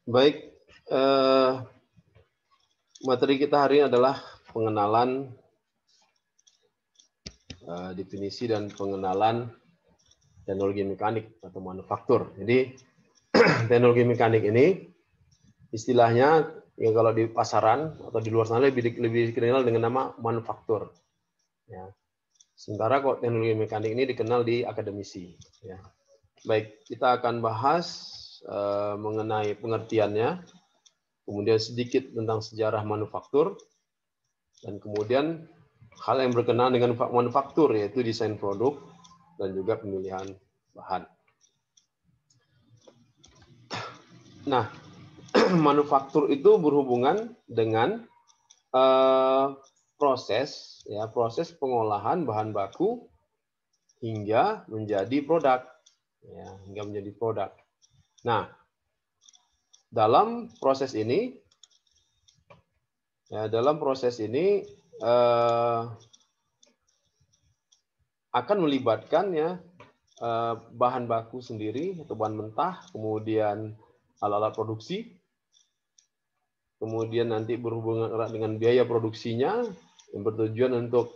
Baik, materi kita hari ini adalah pengenalan definisi dan pengenalan teknologi mekanik atau manufaktur. Jadi teknologi mekanik ini istilahnya ya kalau di pasaran atau di luar sana lebih dikenal dengan nama manufaktur. Ya. Sementara kok teknologi mekanik ini dikenal di akademisi. Ya. Baik, kita akan bahas mengenai pengertiannya, kemudian sedikit tentang sejarah manufaktur, dan kemudian hal yang berkenaan dengan manufaktur, yaitu desain produk dan juga pemilihan bahan. Nah, manufaktur itu berhubungan dengan proses pengolahan bahan baku hingga menjadi produk. Nah, dalam proses ini akan melibatkan bahan baku sendiri atau bahan mentah, kemudian alat-alat produksi, kemudian nanti berhubungan erat dengan biaya produksinya yang bertujuan untuk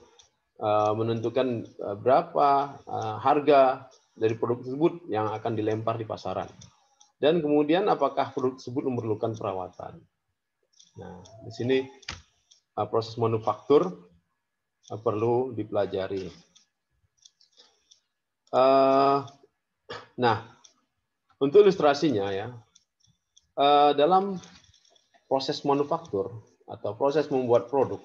menentukan berapa harga dari produk tersebut yang akan dilempar di pasaran. Dan kemudian apakah produk tersebut memerlukan perawatan. Nah, di sini proses manufaktur perlu dipelajari. Nah, untuk ilustrasinya dalam proses manufaktur atau proses membuat produk,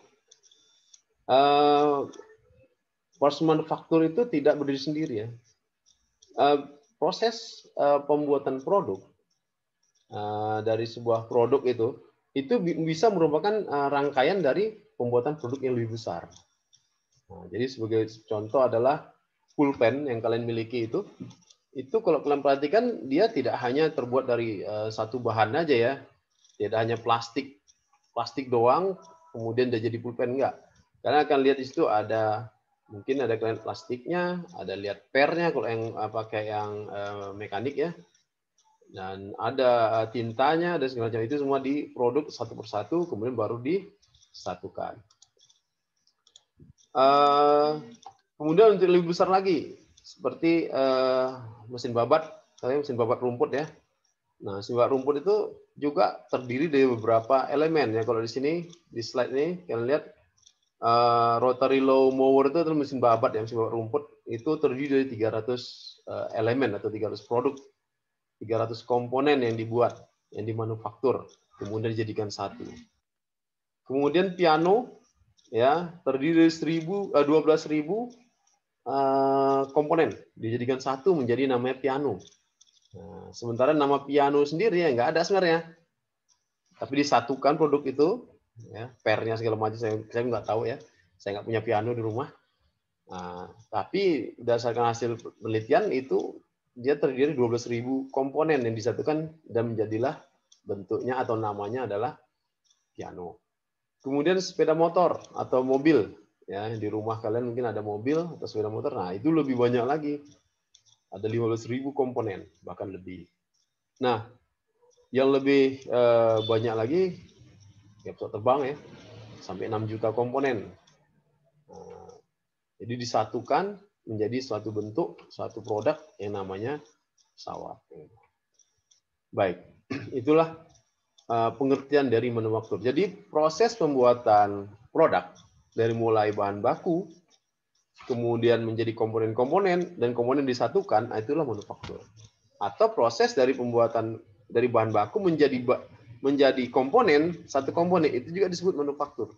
proses manufaktur itu tidak berdiri sendiri ya. Proses pembuatan produk dari sebuah produk itu bisa merupakan rangkaian dari pembuatan produk yang lebih besar. Nah, jadi sebagai contoh adalah pulpen yang kalian miliki itu kalau kalian perhatikan dia tidak hanya terbuat dari satu bahan aja ya, tidak hanya plastik doang kemudian dia jadi pulpen, enggak. Karena akan lihat di situ mungkin ada kalian plastiknya, ada lihat pernya kalau yang pakai yang mekanik ya, dan ada tintanya dan segala macam, itu semua diproduk satu persatu kemudian baru disatukan. Kemudian untuk lebih besar lagi seperti mesin babat, mesin babat rumput ya. Nah, mesin babat rumput itu juga terdiri dari beberapa elemen ya. Kalau di sini di slide ini kalian lihat rotary lawn mower itu adalah mesin babat ya, mesin babat rumput itu terdiri dari 300 elemen atau 300 produk, 300 komponen yang dibuat, yang dimanufaktur, kemudian dijadikan satu. Kemudian piano ya terdiri dari 12.000 komponen dijadikan satu menjadi namanya piano. Nah, sementara nama piano sendiri ya nggak ada sebenarnya, tapi disatukan produk itu ya, pernya segala macam saya nggak tahu ya, saya nggak punya piano di rumah. Nah, tapi berdasarkan hasil penelitian itu dia terdiri dari 12.000 komponen yang disatukan dan menjadilah bentuknya atau namanya adalah piano. Kemudian sepeda motor atau mobil ya, di rumah kalian mungkin ada mobil atau sepeda motor. Nah, itu lebih banyak lagi. Ada 15.000 komponen, bahkan lebih. Nah, yang lebih banyak lagi ya pesawat terbang ya, sampai 6 juta komponen. Nah, jadi disatukan menjadi suatu bentuk, suatu produk yang namanya pesawat. Baik, itulah pengertian dari manufaktur. Jadi proses pembuatan produk dari mulai bahan baku, kemudian menjadi komponen-komponen, dan komponen disatukan, itulah manufaktur. Atau proses dari pembuatan dari bahan baku menjadi komponen, satu komponen, itu juga disebut manufaktur.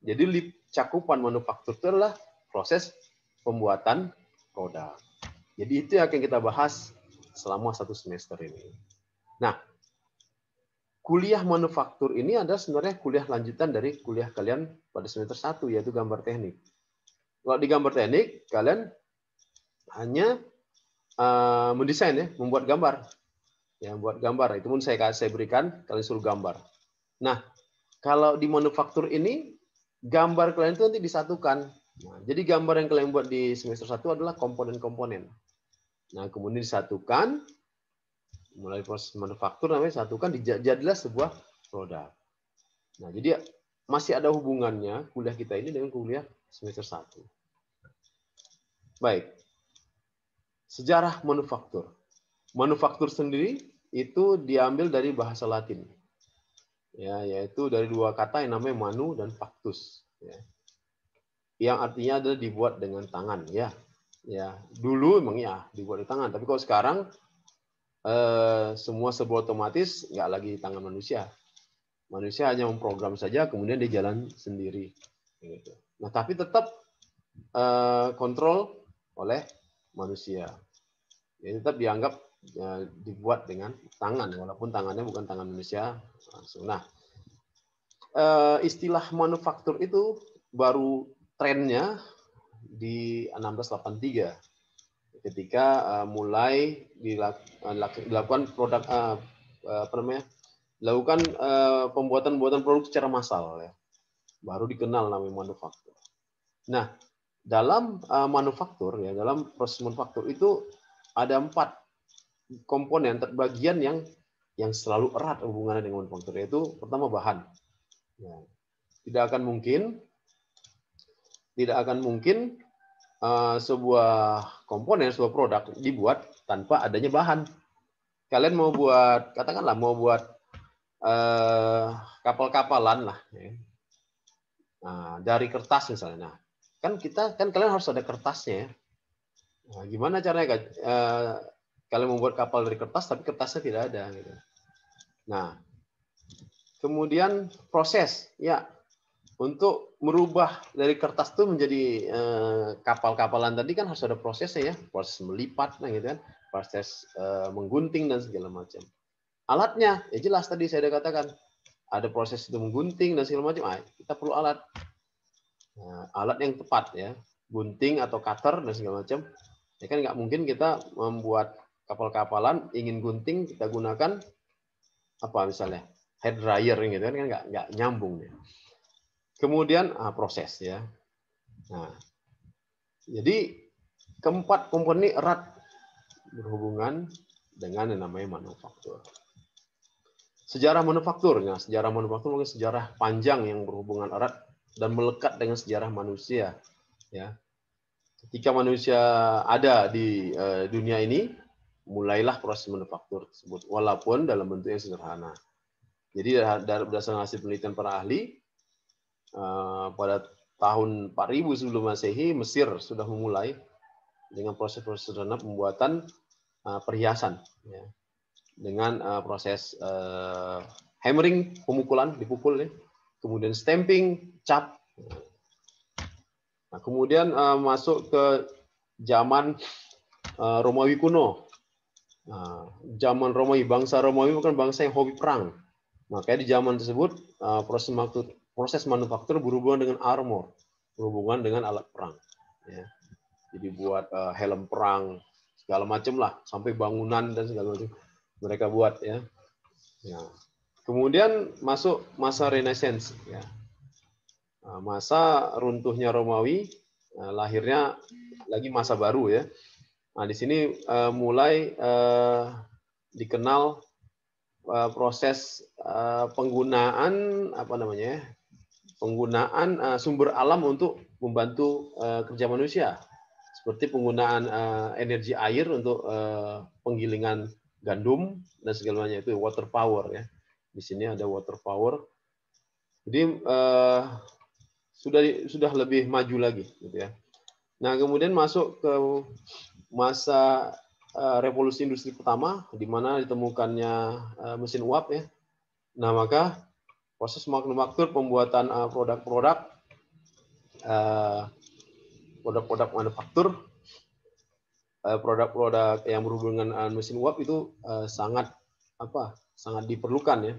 Jadi cakupan manufaktur itu adalah proses pembuatan produk. Jadi itu yang akan kita bahas selama 1 semester ini. Nah, kuliah manufaktur ini adalah sebenarnya kuliah lanjutan dari kuliah kalian pada semester 1, yaitu gambar teknik. Kalau di gambar teknik, kalian hanya mendesain ya, membuat gambar. Ya, membuat gambar. Itu pun saya berikan, kalian suruh gambar. Nah, kalau di manufaktur ini, gambar kalian itu nanti disatukan. Nah, jadi gambar yang kalian buat di semester 1 adalah komponen-komponen. Nah, kemudian disatukan Mulai proses manufaktur namanya satukan, jadilah sebuah produk. Nah, jadi masih ada hubungannya kuliah kita ini dengan kuliah semester 1. Baik. Sejarah manufaktur. Manufaktur sendiri itu diambil dari bahasa Latin. Ya, yaitu dari dua kata yang namanya manu dan factus, ya. Yang artinya adalah dibuat dengan tangan, ya. Ya, dulu emang ya dibuat dengan tangan, tapi kalau sekarang semua serba otomatis, nggak lagi tangan manusia. Manusia hanya memprogram saja, kemudian dia jalan sendiri. Gitu. Nah, tapi tetap kontrol oleh manusia. Jadi tetap dianggap dibuat dengan tangan, walaupun tangannya bukan tangan manusia langsung. Nah, istilah manufaktur itu baru trennya di 1683. Ketika mulai dilakukan produk dilakukan pembuatan produk secara massal, ya. Baru dikenal namanya manufaktur. Nah, dalam manufaktur, ya, dalam proses manufaktur itu ada 4 komponen bagian yang selalu erat hubungannya dengan manufaktur, yaitu pertama bahan. Ya. Tidak akan mungkin sebuah komponen, sebuah produk dibuat tanpa adanya bahan. Kalian mau buat, katakanlah mau buat kapal-kapalan lah, ya. Nah, dari kertas misalnya. Nah, kan kalian harus ada kertasnya, ya. Nah, gimana caranya kalian membuat kapal dari kertas tapi kertasnya tidak ada, gitu. Nah, kemudian proses, ya. Untuk merubah dari kertas itu menjadi kapal-kapalan tadi kan harus ada prosesnya, ya, proses melipat, nah gitu kan, proses menggunting dan segala macam. Alatnya, ya jelas tadi saya sudah katakan ada proses itu menggunting dan segala macam. Kita perlu alat, alat yang tepat, ya, gunting atau cutter dan segala macam. Ya kan nggak mungkin kita membuat kapal-kapalan ingin gunting kita gunakan apa misalnya hair dryer gitu kan nggak nyambung, ya. Kemudian proses, ya. Nah, jadi keempat komponen ini erat berhubungan dengan yang namanya manufaktur. Sejarah manufaktur, nah, sejarah manufaktur mungkin sejarah panjang yang berhubungan erat dan melekat dengan sejarah manusia, ya. Ketika manusia ada di dunia ini, mulailah proses manufaktur tersebut, walaupun dalam bentuk yang sederhana. Jadi berdasarkan hasil penelitian para ahli, pada tahun 4000 sebelum Masehi, Mesir sudah memulai dengan proses-proses sederhana pembuatan perhiasan, ya. Dengan proses hammering, pemukulan, dipukul, ya. Kemudian stamping, cap. Nah, kemudian masuk ke zaman Romawi kuno. Nah, zaman Romawi, bangsa Romawi bukan bangsa yang hobi perang. Makanya di zaman tersebut proses manufaktur berhubungan dengan armor, berhubungan dengan alat perang, ya. Jadi buat helm perang segala macam lah, sampai bangunan dan segala macam mereka buat, ya. Ya. Kemudian masuk masa Renaissance, ya. Masa runtuhnya Romawi, lahirnya lagi masa baru, ya. Nah, di sini mulai dikenal proses penggunaan penggunaan sumber alam untuk membantu kerja manusia, seperti penggunaan energi air untuk penggilingan gandum dan segala macam, itu water power, ya. Di sini ada water power. Jadi sudah lebih maju lagi, gitu, ya. Nah, kemudian masuk ke masa revolusi industri pertama, di mana ditemukannya mesin uap, ya. Nah, maka proses manufaktur pembuatan produk-produk manufaktur, produk-produk yang berhubungan dengan mesin uap itu sangat diperlukan, ya.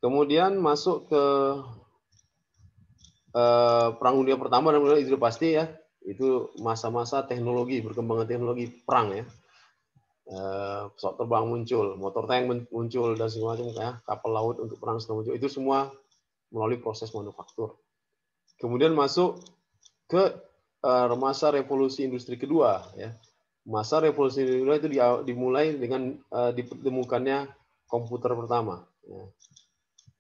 Kemudian masuk ke Perang Dunia Pertama dan itu pasti, ya, itu masa-masa teknologi, berkembangnya teknologi perang, ya. Pesawat terbang muncul, motor tank muncul dan segala macam, ya, kapal laut untuk perang segala muncul. Itu semua melalui proses manufaktur. Kemudian masuk ke masa revolusi industri kedua, ya. Masa revolusi industrial itu dimulai dengan ditemukannya komputer pertama. Ya.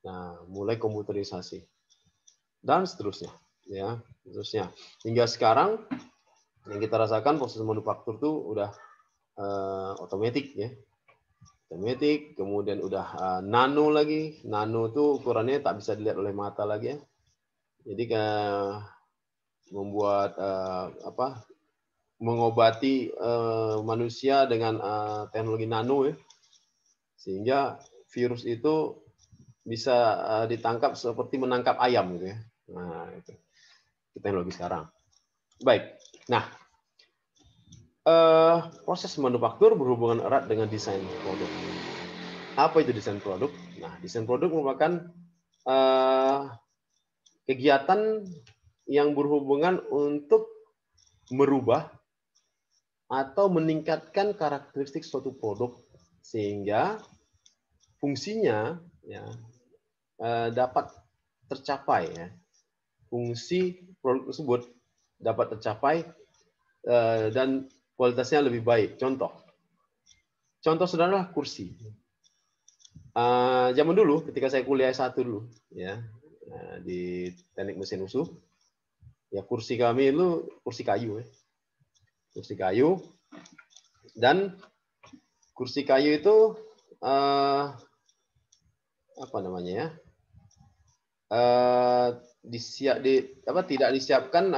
Nah, mulai komputerisasi dan seterusnya, ya, seterusnya. Hingga sekarang yang kita rasakan proses manufaktur itu udah otomatis, ya, otomatis. Kemudian udah nano lagi. Nano itu ukurannya tak bisa dilihat oleh mata lagi, ya. Jadi membuat mengobati manusia dengan teknologi nano, ya, sehingga virus itu bisa ditangkap seperti menangkap ayam gitu, ya. Nah, itu teknologi sekarang. Baik. Nah, proses manufaktur berhubungan erat dengan desain produk. Apa itu desain produk? Nah, desain produk merupakan kegiatan yang berhubungan untuk merubah atau meningkatkan karakteristik suatu produk sehingga fungsinya, ya, dapat tercapai, ya. Fungsi produk tersebut dapat tercapai dan kualitasnya lebih baik. Contoh sederhana, kursi. Zaman dulu ketika saya kuliah S1 dulu, ya, di teknik mesin usuh, ya, kursi kami itu kursi kayu, ya. Kursi kayu, dan kursi kayu itu apa namanya, ya, tidak disiapkan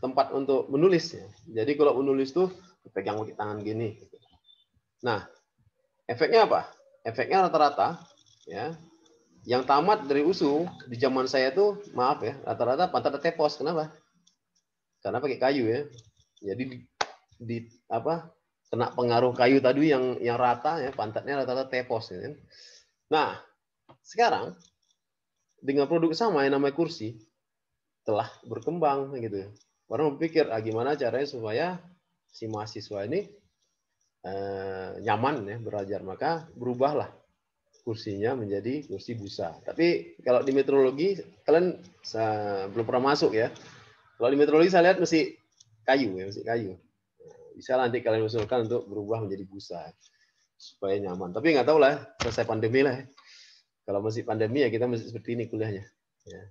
tempat untuk menulis, ya. Jadi kalau menulis tuh pegang pakai tangan gini. Nah, efeknya apa? Efeknya rata-rata, ya, yang tamat dari USU di zaman saya tuh, maaf ya, rata-rata pantat tepos. Kenapa? Karena pakai kayu, ya. Jadi kena pengaruh kayu tadi yang rata, ya, pantatnya rata-rata tepos, ya. Nah, sekarang dengan produk sama yang namanya kursi telah berkembang, gitu. Orang berpikir gimana caranya supaya si mahasiswa ini nyaman, ya, belajar, maka berubahlah kursinya menjadi kursi busa. Tapi kalau di metrologi kalian belum pernah masuk, ya. Kalau di metrologi saya lihat mesti kayu, ya, mesti kayu. Bisa nanti kalian usulkan untuk berubah menjadi busa supaya nyaman. Tapi nggak tahu lah, selesai pandemi lah, ya. Kalau masih pandemi, ya kita masih seperti ini kuliahnya, ya.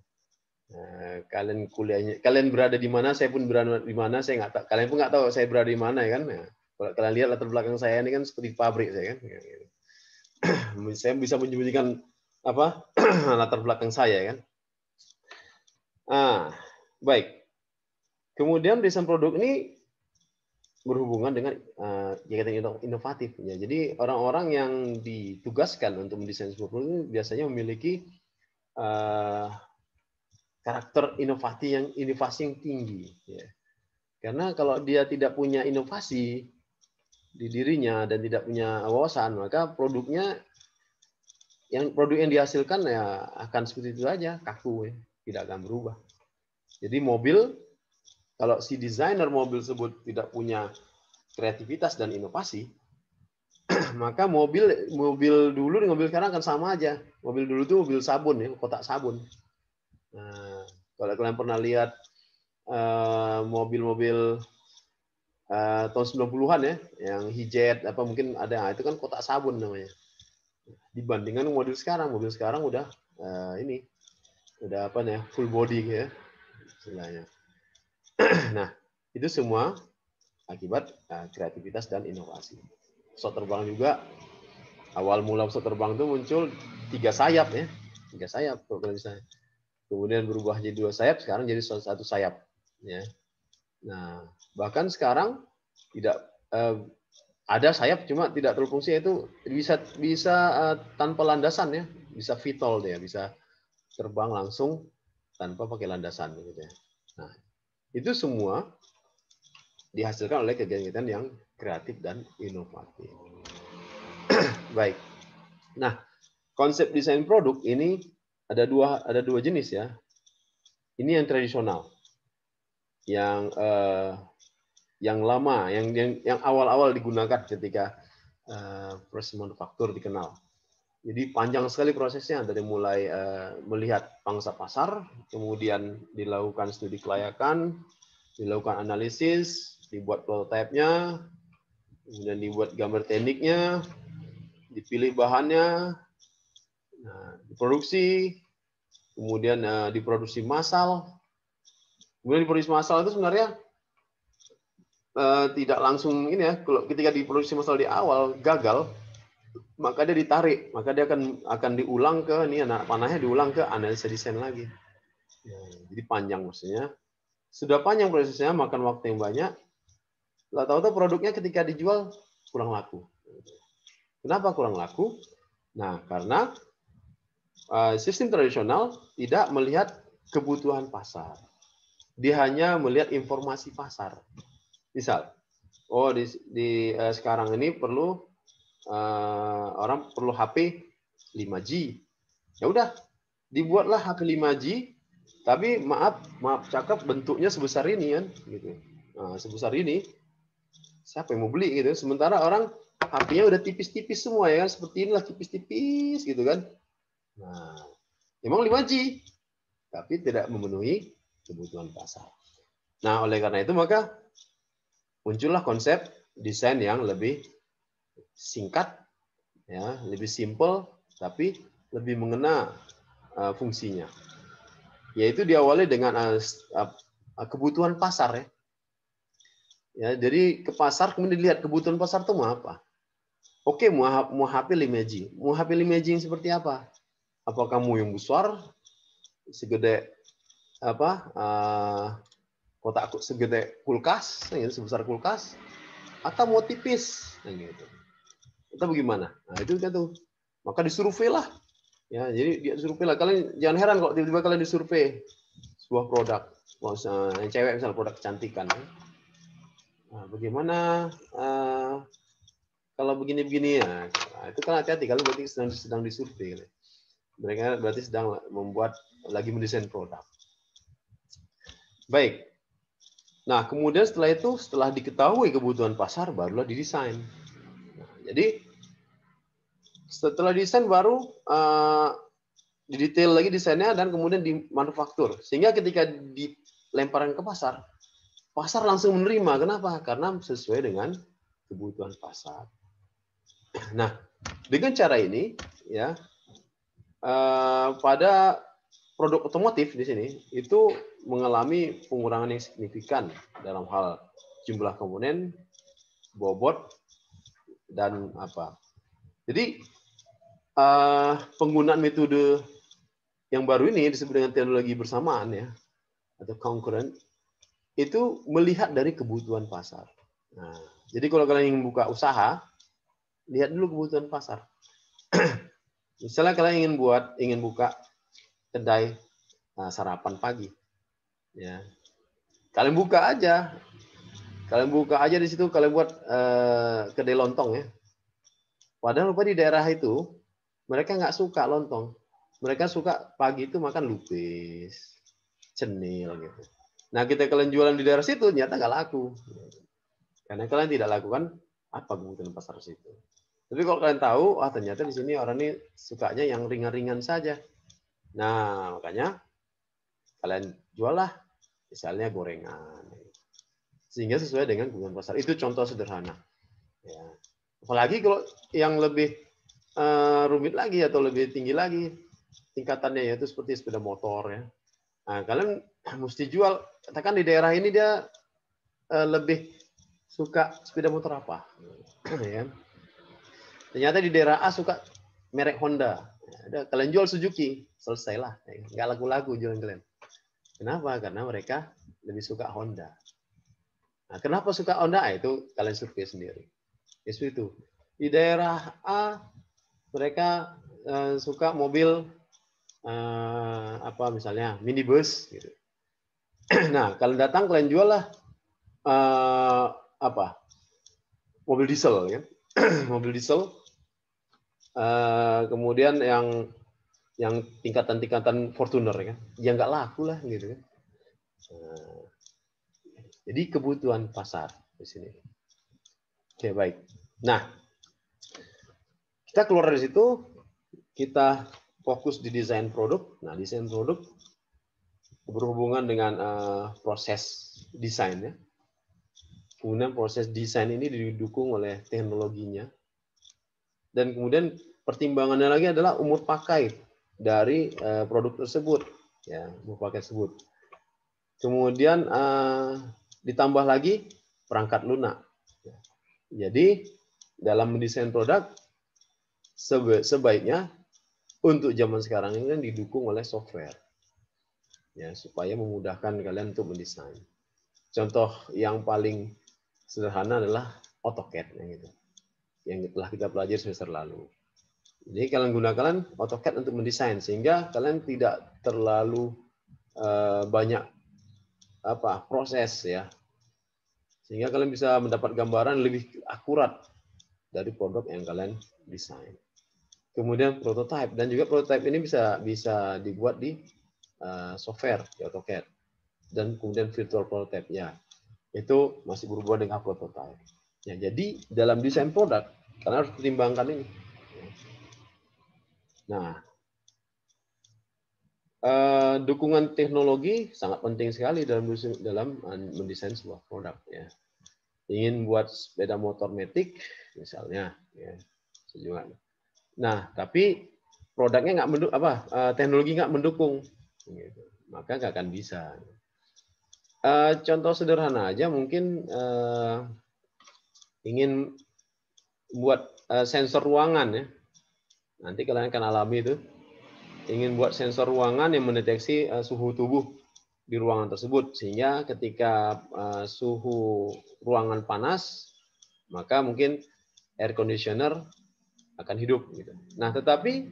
Kalian berada di mana, saya pun berada di mana, saya nggak tahu. Kalian pun nggak tahu saya berada di mana, ya kan. Nah, kalau kalian lihat latar belakang saya ini kan seperti pabrik, saya kan. Saya bisa menyembunyikan latar belakang saya, kan. Baik. Kemudian desain produk ini berhubungan dengan kegiatan inovatif, ya. Jadi orang-orang yang ditugaskan untuk mendesain sebuah produk ini biasanya memiliki karakter inovasi yang tinggi, ya. Karena kalau dia tidak punya inovasi di dirinya dan tidak punya wawasan, maka produk yang dihasilkan, ya, akan seperti itu aja, kaku, ya, tidak akan berubah. Jadi mobil, kalau si desainer mobil tersebut tidak punya kreativitas dan inovasi, maka mobil dulu dengan mobil sekarang akan sama aja. Mobil dulu itu mobil sabun, ya, kotak sabun. Nah, kalau kalian pernah lihat mobil-mobil tahun 90-an, ya, yang hijet mungkin ada, itu kan kotak sabun namanya. Dibandingkan mobil sekarang udah udah full body, ya, istilahnya. Nah, itu semua akibat kreativitas dan inovasi. Pesawat terbang juga, awal mula pesawat terbang itu muncul 3 sayap, ya, 3 sayap kalau kalian bisa. Kemudian berubah jadi 2 sayap, sekarang jadi 1 sayap, ya. Nah, bahkan sekarang tidak ada sayap cuma tidak berfungsi, itu bisa tanpa landasan, ya, bisa VTOL, dia bisa terbang langsung tanpa pakai landasan, gitu, ya. Nah, itu semua dihasilkan oleh kegiatan yang kreatif dan inovatif. Baik. Nah, konsep desain produk ini ada dua jenis, ya. Ini yang tradisional, yang lama, yang awal-awal digunakan ketika proses manufaktur dikenal. Jadi panjang sekali prosesnya, dari mulai melihat pangsa pasar, kemudian dilakukan studi kelayakan, dilakukan analisis, dibuat prototipenya, kemudian dibuat gambar tekniknya, dipilih bahannya, nah, diproduksi, kemudian diproduksi massal. Kemudian diproduksi massal itu sebenarnya tidak langsung ini ya, kalau ketika diproduksi massal di awal gagal, maka dia ditarik, maka dia akan diulang ke ini anak panahnya diulang ke analisa desain lagi. Nah, jadi panjang maksudnya. Sudah panjang prosesnya, makan waktu yang banyak. Lah tahu-tahu produknya ketika dijual kurang laku. Kenapa kurang laku? Nah, karena sistem tradisional tidak melihat kebutuhan pasar. Dia hanya melihat informasi pasar. Misal, oh sekarang ini perlu orang perlu HP 5G. Ya udah, dibuatlah HP 5G, tapi maaf cakep bentuknya sebesar ini kan, gitu. Nah, sebesar ini, siapa yang mau beli gitu? Sementara orang HP-nya udah tipis-tipis semua ya kan, seperti inilah tipis-tipis gitu kan. Nah, memang 5G, tapi tidak memenuhi kebutuhan pasar. Nah, oleh karena itu maka muncullah konsep desain yang lebih singkat, ya, lebih simple, tapi lebih mengena fungsinya. Yaitu diawali dengan kebutuhan pasar ya. Ya, jadi ke pasar kemudian dilihat kebutuhan pasar itu mau apa. Oke, mau HP 5G. Mau HP 5G yang seperti apa? Apakah mau yang besar, segede apa? Kotak segede kulkas, sebesar kulkas, atau mau tipis, gitu. Atau bagaimana? Nah, itu kan tuh. Maka disurvei lah. Ya, jadi dia survei lah. Kalian jangan heran kalau tiba-tiba kalian disurvei sebuah produk, yang cewek misalnya produk kecantikan. Nah, bagaimana kalau begini-begini ya? Nah, itu kan hati-hati, kalian berarti sedang disurvei. Mereka berarti sedang membuat lagi mendesain produk. Baik. Nah, kemudian setelah itu, setelah diketahui kebutuhan pasar, barulah didesain. Nah, jadi setelah desain baru didetail lagi desainnya dan kemudian dimanufaktur. Sehingga ketika dilemparkan ke pasar, pasar langsung menerima. Kenapa? Karena sesuai dengan kebutuhan pasar. Nah, dengan cara ini, ya, pada produk otomotif di sini itu mengalami pengurangan yang signifikan dalam hal jumlah komponen, bobot, dan apa. Jadi penggunaan metode yang baru ini disebut dengan teknologi bersamaan ya, atau concurrent, itu melihat dari kebutuhan pasar. Nah, jadi kalau kalian ingin buka usaha, lihat dulu kebutuhan pasar. Misalnya kalian ingin buka kedai sarapan pagi, ya, kalian buka aja di situ, kalian buat kedai lontong ya. Padahal lupa di daerah itu mereka nggak suka lontong, mereka suka pagi itu makan lupis, cenil gitu. Nah, kita kalian jualan di daerah situ ternyata nggak laku, karena kalian tidak lakukan apa kebutuhan pasar situ. Tapi kalau kalian tahu, ternyata di sini orang ini sukanya yang ringan-ringan saja. Nah, makanya kalian jual lah, misalnya gorengan, sehingga sesuai dengan kebutuhan pasar. Itu contoh sederhana. Ya. Apalagi kalau yang lebih rumit lagi atau lebih tinggi lagi tingkatannya, yaitu seperti sepeda motor ya. Nah, kalian mesti jual. Katakan di daerah ini dia lebih suka sepeda motor apa? Ya. Ternyata di daerah A suka merek Honda. Ya, kalian jual Suzuki, selesailah. Nggak laku-laku jualan kalian. Kenapa? Karena mereka lebih suka Honda. Nah, kenapa suka Honda? Itu kalian survei sendiri. Itu. Di daerah A mereka suka mobil apa misalnya minibus gitu. Nah, kalian datang kalian jual lah apa? Mobil diesel ya. Mobil diesel. Kemudian yang tingkatan-tingkatan Fortuner ya. Ya nggak laku lah gitu kan. Jadi kebutuhan pasar di sini. Oke, baik. Nah, kita keluar dari situ, kita fokus di desain produk. Nah, desain produk berhubungan dengan proses desainnya. Kemudian proses desain ini didukung oleh teknologinya. Dan kemudian pertimbangannya lagi adalah umur pakai dari produk tersebut, ya, umur pakai tersebut. Kemudian ditambah lagi perangkat lunak. Jadi dalam mendesain produk sebaiknya untuk zaman sekarang ini kan didukung oleh software, ya, supaya memudahkan kalian untuk mendesain. Contoh yang paling sederhana adalah AutoCAD, yang telah kita pelajari semester lalu. Jadi kalian gunakan AutoCAD untuk mendesain sehingga kalian tidak terlalu banyak proses, ya, sehingga kalian bisa mendapat gambaran lebih akurat dari produk yang kalian desain. Kemudian prototype, dan juga prototype ini bisa dibuat di software di AutoCAD, dan kemudian virtual prototype, ya, itu masih berhubungan dengan prototype. Ya, jadi dalam desain produk kalian harus pertimbangkan ini. Nah, dukungan teknologi sangat penting sekali dalam mendesain sebuah produk, ya. Ingin buat sepeda motor matic misalnya, ya, nah tapi produknya nggak mendukung, teknologi nggak mendukung, gitu, maka nggak akan bisa. Contoh sederhana aja, mungkin ingin buat sensor ruangan, ya, nanti kalian akan alami itu, ingin buat sensor ruangan yang mendeteksi suhu tubuh di ruangan tersebut, sehingga ketika suhu ruangan panas, maka mungkin air conditioner akan hidup, gitu. Nah, tetapi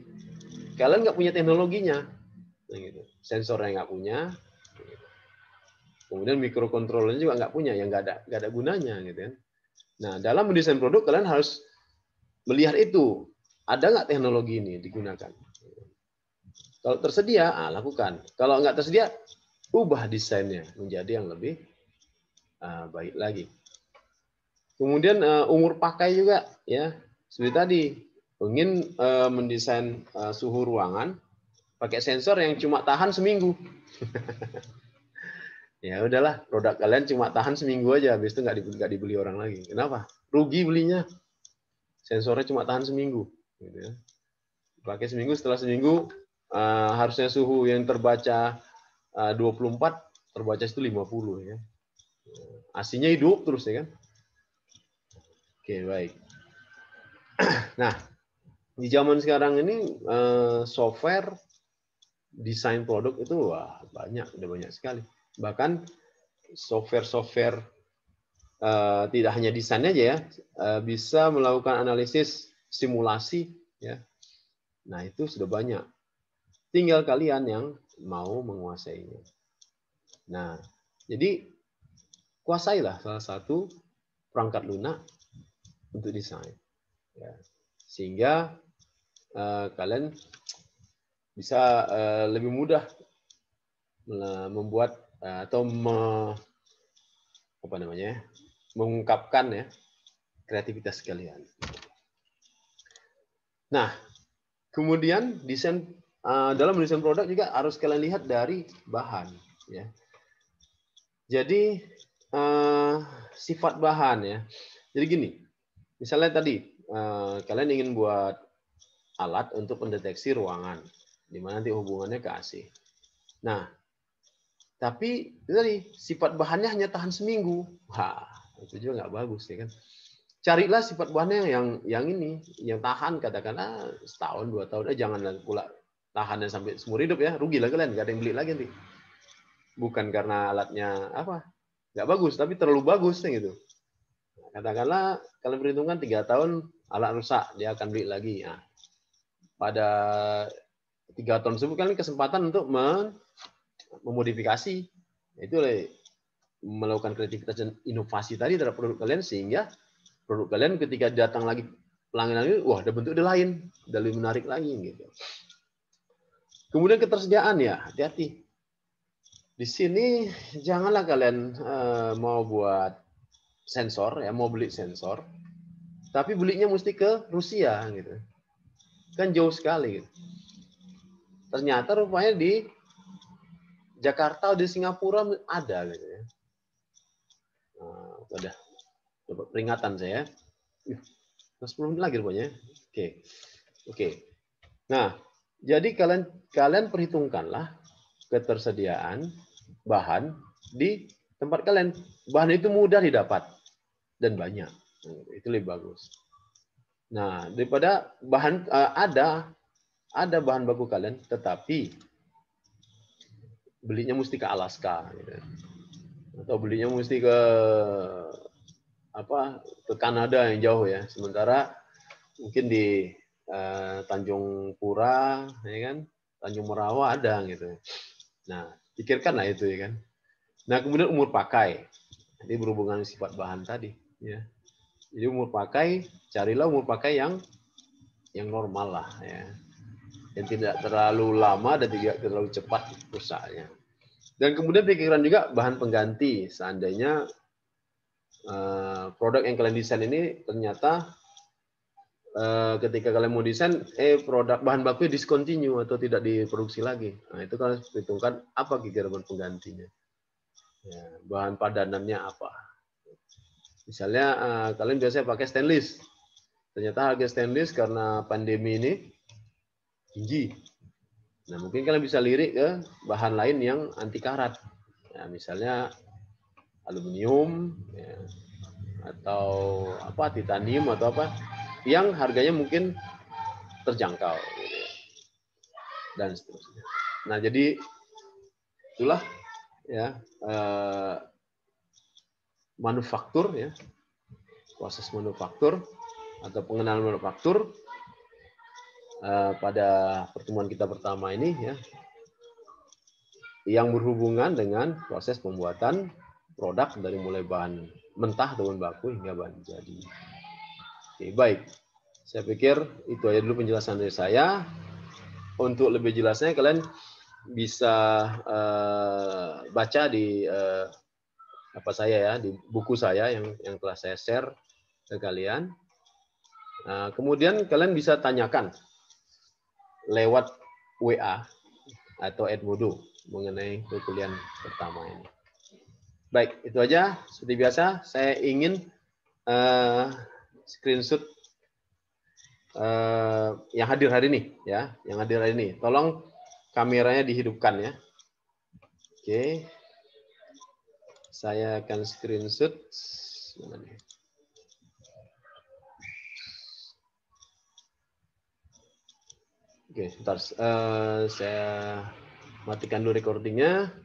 kalian nggak punya teknologinya, gitu. Sensornya nggak punya, gitu. Kemudian microcontrollernya juga nggak punya, yang nggak ada gunanya, gitu kan. Nah, dalam mendesain produk kalian harus melihat itu, ada nggak teknologi ini digunakan. Kalau tersedia, lakukan. Kalau nggak tersedia, ubah desainnya menjadi yang lebih baik lagi. Kemudian umur pakai juga, ya, seperti tadi, ingin mendesain suhu ruangan pakai sensor yang cuma tahan seminggu. Ya udahlah, produk kalian cuma tahan seminggu aja, habis itu nggak dibeli orang lagi. Kenapa? Rugi belinya. Sensornya cuma tahan seminggu, gitu ya. Pakai seminggu, setelah seminggu harusnya suhu yang terbaca 24, terbaca itu 50, ya. AC-nya hidup terus, ya kan? Oke, baik. Nah, di zaman sekarang ini software desain produk itu udah banyak sekali. Bahkan software tidak hanya desain aja, ya, bisa melakukan analisis simulasi, ya. Nah, itu sudah banyak. Tinggal kalian yang mau menguasainya. Nah, jadi kuasailah salah satu perangkat lunak untuk desain, ya, sehingga kalian bisa lebih mudah membuat atau mengungkapkan, ya, kreativitas kalian. Nah, kemudian desain dalam mendesain produk juga harus kalian lihat dari bahan, ya. Jadi sifat bahan, ya. Jadi gini, misalnya tadi kalian ingin buat alat untuk mendeteksi ruangan, di mana nanti hubungannya ke AC. Nah, tapi tadi sifat bahannya hanya tahan seminggu, wah, itu juga nggak bagus, ya kan? Carilah sifat bahannya yang ini, yang tahan, katakanlah setahun 2 tahun, jangan pula tahannya sampai seumur hidup, ya, rugi lah kalian, nggak ada yang beli lagi nanti. Bukan karena alatnya nggak bagus, tapi terlalu bagus, gitu. Katakanlah kalian perhitungkan 3 tahun alat rusak, dia akan beli lagi. Nah, pada 3 tahun tersebut kalian kesempatan untuk memodifikasi, itu melakukan kreativitas dan inovasi tadi terhadap produk kalian, sehingga produk kalian ketika datang lagi pelanggan lagi, wah, ada bentuk lain, udah lebih menarik lagi, gitu. Kemudian ketersediaan, ya, hati-hati. Di sini janganlah kalian mau buat sensor, ya, mau beli sensor, tapi belinya mesti ke Rusia, gitu. Kan jauh sekali, gitu. Ternyata rupanya di Jakarta, di Singapura ada, gitu, ya. Udah Dapat peringatan saya. 10 menit lagi rupanya. Oke. Nah, jadi kalian perhitungkanlah ketersediaan bahan di tempat kalian. Bahan itu mudah didapat dan banyak. Itu lebih bagus. Nah, daripada bahan ada bahan baku kalian, tetapi belinya mesti ke Alaska, gitu. Atau belinya mesti ke Kanada yang jauh ya. Sementara mungkin di Tanjung Pura, ya kan, Tanjung Merawa ada gitu. Nah, pikirkanlah itu ya kan. Nah, kemudian umur pakai. Jadi berhubungan sifat bahan tadi, ya. Jadi umur pakai, carilah umur pakai yang normal lah, ya. Yang tidak terlalu lama dan tidak terlalu cepat rusaknya. Dan kemudian pikiran juga bahan pengganti. Seandainya produk yang kalian desain ini ternyata ketika kalian mau desain, produk bahan bakunya discontinue atau tidak diproduksi lagi. Nah, itu kalian harus perhitungkan apa kira-kira bahan penggantinya. Ya, bahan padanannya apa. Misalnya kalian biasanya pakai stainless. Ternyata harga stainless karena pandemi ini tinggi. Nah, mungkin kalian bisa lirik ke bahan lain yang anti karat. Ya, misalnya aluminium, ya, atau titanium atau apa yang harganya mungkin terjangkau, gitu ya. Dan seterusnya. Nah, jadi itulah ya manufaktur, ya, proses manufaktur atau pengenalan manufaktur pada pertemuan kita pertama ini, ya, yang berhubungan dengan proses pembuatan produk dari mulai bahan mentah atau bahan baku hingga bahan jadi. Oke, baik. Saya pikir itu aja dulu penjelasan dari saya. Untuk lebih jelasnya kalian bisa baca di di buku saya yang telah saya share ke kalian. Kemudian kalian bisa tanyakan lewat WA atau Edmodo mengenai perkuliahan pertama ini. Baik, itu aja. Seperti biasa, saya ingin screenshot yang hadir hari ini, ya, yang hadir hari ini. Tolong kameranya dihidupkan, ya. Oke, saya akan screenshot. Oke, sebentar. Saya matikan dulu recordingnya.